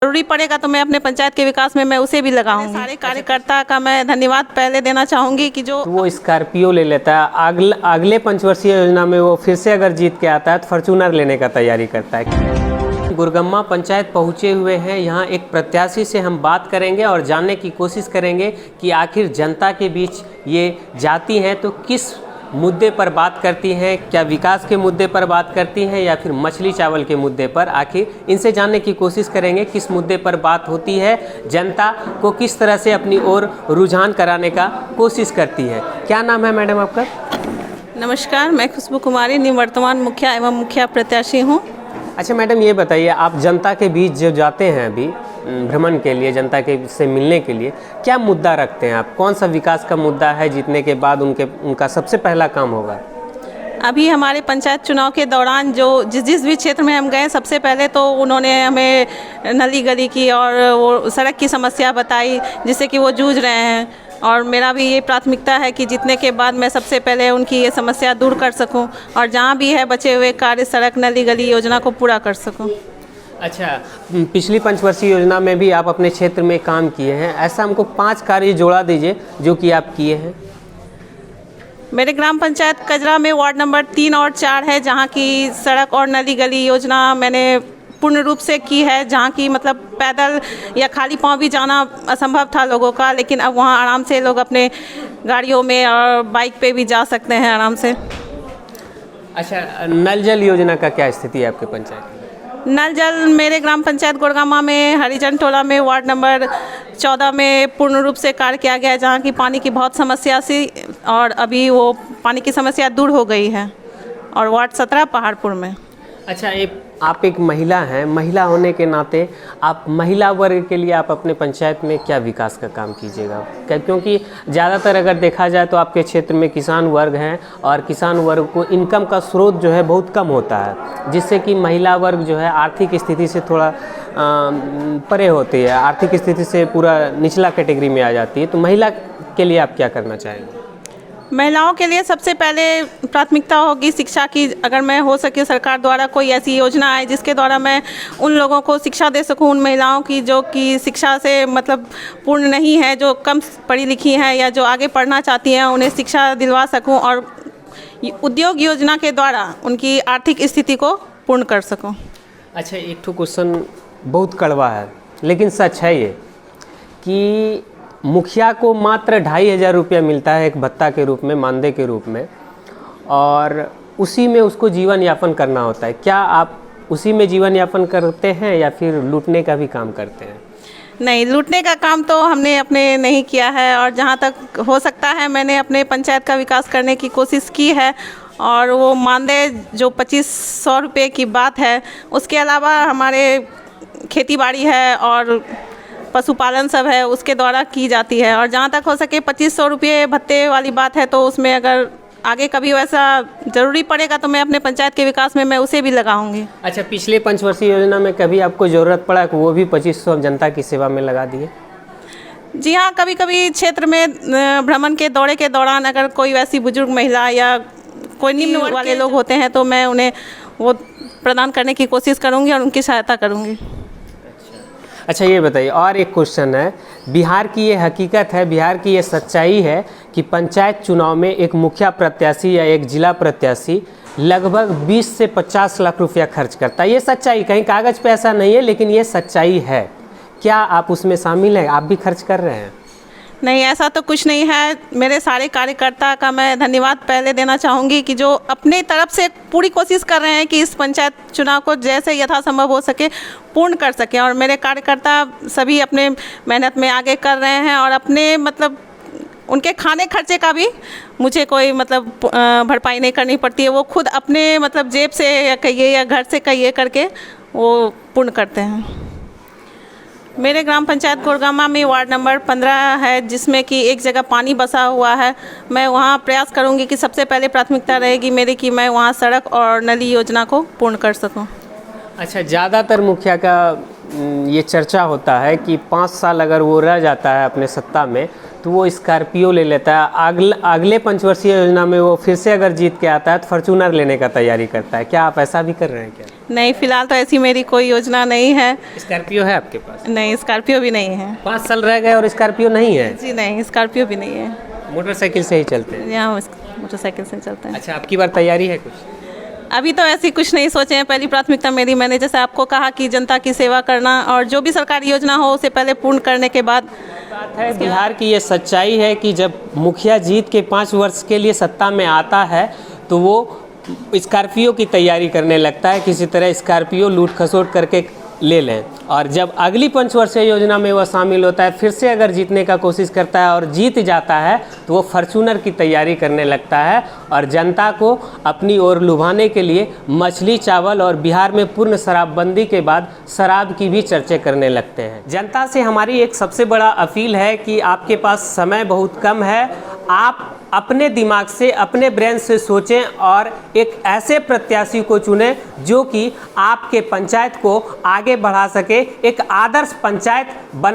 ज़रूरी पड़ेगा तो मैं अपने पंचायत के विकास में मैं उसे भी लगाऊंगी। सारे कार्यकर्ता का मैं धन्यवाद पहले देना चाहूँगी कि जो तो वो स्कॉर्पियो ले लेता है, अगले पंचवर्षीय योजना में वो फिर से अगर जीत के आता है तो फॉर्च्यूनर लेने का तैयारी करता है। गुरगम्मा पंचायत पहुँचे हुए हैं, यहाँ एक प्रत्याशी से हम बात करेंगे और जानने की कोशिश करेंगे कि आखिर जनता के बीच ये जाती हैं तो किस मुद्दे पर बात करती हैं, क्या विकास के मुद्दे पर बात करती हैं या फिर मछली चावल के मुद्दे पर। आखिर इनसे जानने की कोशिश करेंगे किस मुद्दे पर बात होती है, जनता को किस तरह से अपनी ओर रुझान कराने का कोशिश करती है। क्या नाम है मैडम आपका? नमस्कार, मैं खुशबू कुमारी निवर्तमान मुखिया एवं मुखिया प्रत्याशी हूँ। अच्छा मैडम, ये बताइए, आप जनता के बीच जो जाते हैं अभी भ्रमण के लिए, जनता के से मिलने के लिए, क्या मुद्दा रखते हैं आप? कौन सा विकास का मुद्दा है जीतने के बाद उनका सबसे पहला काम होगा? अभी हमारे पंचायत चुनाव के दौरान जो जिस भी क्षेत्र में हम गए, सबसे पहले तो उन्होंने हमें नली गली की और वो सड़क की समस्या बताई जिससे कि वो जूझ रहे हैं, और मेरा भी ये प्राथमिकता है कि जीतने के बाद मैं सबसे पहले उनकी ये समस्या दूर कर सकूं और जहां भी है बचे हुए कार्य सड़क नली गली योजना को पूरा कर सकूं। अच्छा, पिछली पंचवर्षीय योजना में भी आप अपने क्षेत्र में काम किए हैं, ऐसा हमको 5 कार्य जोड़ा दीजिए जो कि आप किए हैं। मेरे ग्राम पंचायत कजरा में वार्ड नंबर 3 और 4 है, जहाँ की सड़क और नली गली योजना मैंने पूर्ण रूप से की है, जहाँ की मतलब पैदल या खाली पांव भी जाना असंभव था लोगों का, लेकिन अब वहाँ आराम से लोग अपने गाड़ियों में और बाइक पे भी जा सकते हैं आराम से। अच्छा, नल जल योजना का क्या स्थिति है आपके पंचायत में? नल जल मेरे ग्राम पंचायत गुरगम्मा में हरिजन टोला में वार्ड नंबर 14 में पूर्ण रूप से कार्य किया गया है, जहाँ की पानी की बहुत समस्या थी और अभी वो पानी की समस्या दूर हो गई है, और वार्ड 17 पहाड़पुर में। अच्छा, आप एक महिला हैं, महिला होने के नाते आप महिला वर्ग के लिए आप अपने पंचायत में क्या विकास का काम कीजिएगा? क्योंकि ज़्यादातर अगर देखा जाए तो आपके क्षेत्र में किसान वर्ग हैं और किसान वर्ग को इनकम का स्रोत जो है बहुत कम होता है, जिससे कि महिला वर्ग जो है आर्थिक स्थिति से थोड़ा परे होती है, आर्थिक स्थिति से पूरा निचला कैटेगरी में आ जाती है। तो महिला के लिए आप क्या करना चाहेंगे? महिलाओं के लिए सबसे पहले प्राथमिकता होगी शिक्षा की। अगर मैं हो सके सरकार द्वारा कोई ऐसी योजना आए जिसके द्वारा मैं उन लोगों को शिक्षा दे सकूं, उन महिलाओं की जो कि शिक्षा से मतलब पूर्ण नहीं है, जो कम पढ़ी लिखी हैं या जो आगे पढ़ना चाहती हैं, उन्हें शिक्षा दिलवा सकूं और उद्योग योजना के द्वारा उनकी आर्थिक स्थिति को पूर्ण कर सकूं। अच्छा, एक तो क्वेश्चन बहुत कड़वा है लेकिन सच है ये कि मुखिया को मात्र 2500 रुपया मिलता है एक भत्ता के रूप में, मानदेय के रूप में, और उसी में उसको जीवन यापन करना होता है। क्या आप उसी में जीवन यापन करते हैं या फिर लूटने का भी काम करते हैं? नहीं, लूटने का काम तो हमने अपने नहीं किया है, और जहाँ तक हो सकता है मैंने अपने पंचायत का विकास करने की कोशिश की है, और वो मानदेय जो 2500 रुपये की बात है, उसके अलावा हमारे खेती बाड़ी है और पशुपालन सब है, उसके द्वारा की जाती है। और जहाँ तक हो सके 2500 रुपये भत्ते वाली बात है, तो उसमें अगर आगे कभी वैसा ज़रूरी पड़ेगा तो मैं अपने पंचायत के विकास में मैं उसे भी लगाऊंगी। अच्छा, पिछले पंचवर्षीय योजना में कभी आपको ज़रूरत पड़ा कि वो भी 2500 जनता की सेवा में लगा दिए? जी हाँ, कभी कभी क्षेत्र में भ्रमण के दौरे के दौरान अगर कोई वैसी बुजुर्ग महिला या कोई निम्न वर्ग वाले लोग होते हैं तो मैं उन्हें वो प्रदान करने की कोशिश करूँगी और उनकी सहायता करूँगी। अच्छा, ये बताइए, और एक क्वेश्चन है, बिहार की ये हकीकत है, बिहार की ये सच्चाई है कि पंचायत चुनाव में एक मुखिया प्रत्याशी या एक जिला प्रत्याशी लगभग 20 से 50 लाख रुपया खर्च करता है। ये सच्चाई, कहीं कागज़ पे ऐसा नहीं है लेकिन ये सच्चाई है। क्या आप उसमें शामिल हैं? आप भी खर्च कर रहे हैं? नहीं, ऐसा तो कुछ नहीं है। मेरे सारे कार्यकर्ता का मैं धन्यवाद पहले देना चाहूँगी कि जो अपने तरफ से पूरी कोशिश कर रहे हैं कि इस पंचायत चुनाव को जैसे यथासंभव हो सके पूर्ण कर सकें, और मेरे कार्यकर्ता सभी अपने मेहनत में आगे कर रहे हैं, और अपने मतलब उनके खाने खर्चे का भी मुझे कोई मतलब भरपाई नहीं करनी पड़ती है। वो खुद अपने मतलब जेब से या कहिए या घर से कहिए करके वो पूर्ण करते हैं। मेरे ग्राम पंचायत गुरगम्मा में वार्ड नंबर 15 है, जिसमें कि एक जगह पानी बसा हुआ है। मैं वहाँ प्रयास करूँगी कि सबसे पहले प्राथमिकता रहेगी मेरी कि मैं वहाँ सड़क और नली योजना को पूर्ण कर सकूँ। अच्छा, ज़्यादातर मुखिया का ये चर्चा होता है कि 5 साल अगर वो रह जाता है अपने सत्ता में तो वो स्कॉर्पियो ले लेता है, अगले पंचवर्षीय योजना में वो फिर से अगर जीत के आता है तो फॉर्च्यूनर लेने का तैयारी करता है। क्या आप ऐसा भी कर रहे हैं क्या? नहीं, फिलहाल तो ऐसी मेरी कोई योजना नहीं है। स्कॉर्पियो है आपके पास? नहीं, स्कॉर्पियो भी नहीं है। 5 साल रह गए और स्कॉर्पियो नहीं है? जी नहीं, स्कॉर्पियो भी नहीं है। मोटरसाइकिल से ही चलते हैं? यहाँ मोटरसाइकिल से चलता है। अच्छा, आपकी बार तैयारी है कुछ? अभी तो ऐसी कुछ नहीं सोचे हैं। पहली प्राथमिकता मेरी, मैंने जैसे आपको कहा कि जनता की सेवा करना और जो भी सरकारी योजना हो उसे पहले पूर्ण करने के बाद। बात है, बिहार की ये सच्चाई है कि जब मुखिया जीत के 5 वर्ष के लिए सत्ता में आता है तो वो स्कॉर्पियो की तैयारी करने लगता है, किसी तरह स्कॉर्पियो लूट खसोट करके ले लें। और जब अगली पंचवर्षीय योजना में वह शामिल होता है, फिर से अगर जीतने का कोशिश करता है और जीत जाता है तो वो फॉर्च्यूनर की तैयारी करने लगता है और जनता को अपनी ओर लुभाने के लिए मछली, चावल और बिहार में पूर्ण शराबबंदी के बाद शराब की भी चर्चा करने लगते हैं। जनता से हमारी एक सबसे बड़ा अपील है कि आपके पास समय बहुत कम है, आप अपने दिमाग से, अपने ब्रेन से सोचें और एक ऐसे प्रत्याशी को चुनें जो कि आपके पंचायत को आगे बढ़ा सके, एक आदर्श पंचायत बना